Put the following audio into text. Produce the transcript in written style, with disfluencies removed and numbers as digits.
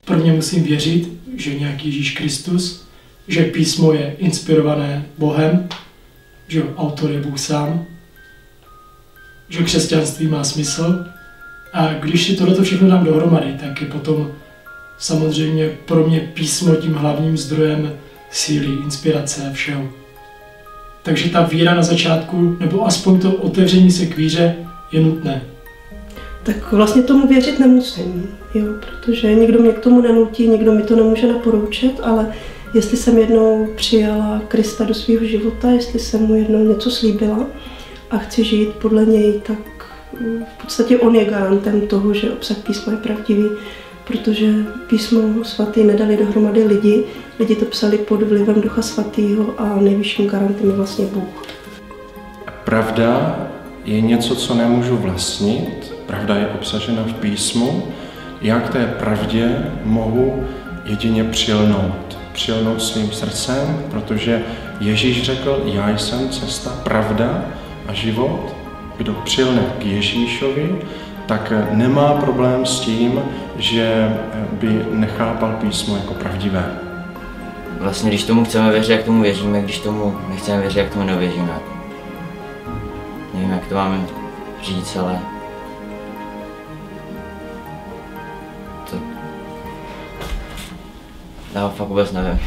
Prvně musím věřit, že nějaký Ježíš Kristus, že písmo je inspirované Bohem, že autor je Bůh sám, že křesťanství má smysl. A když si tohleto všechno dám dohromady, tak je potom samozřejmě pro mě písmo tím hlavním zdrojem síly, inspirace a všeho. Takže ta víra na začátku, nebo aspoň to otevření se k víře, je nutné. Tak vlastně tomu věřit nemusím, jo, protože nikdo mě k tomu nenutí, nikdo mi to nemůže naporoučet, ale jestli jsem jednou přijala Krista do svého života, jestli jsem mu jednou něco slíbila a chci žít podle něj, tak v podstatě on je garantem toho, že obsah písma je pravdivý, protože písmo svatý nedali dohromady lidi to psali pod vlivem Ducha svatého a nejvyšším garantem je vlastně Bůh. Pravda je něco, co nemůžu vlastnit, pravda je obsažena v písmu, já k té pravdě mohu jedině přilnout svým srdcem, protože Ježíš řekl, já jsem cesta, pravda a život. Kdo přilne k Ježíšovi, tak nemá problém s tím, že by nechápal písmo jako pravdivé. Vlastně, když tomu chceme věřit, jak tomu věříme, když tomu nechceme věřit, jak tomu nevěříme. Nevím, jak to máme říct, ale to já fakt vůbec nevím.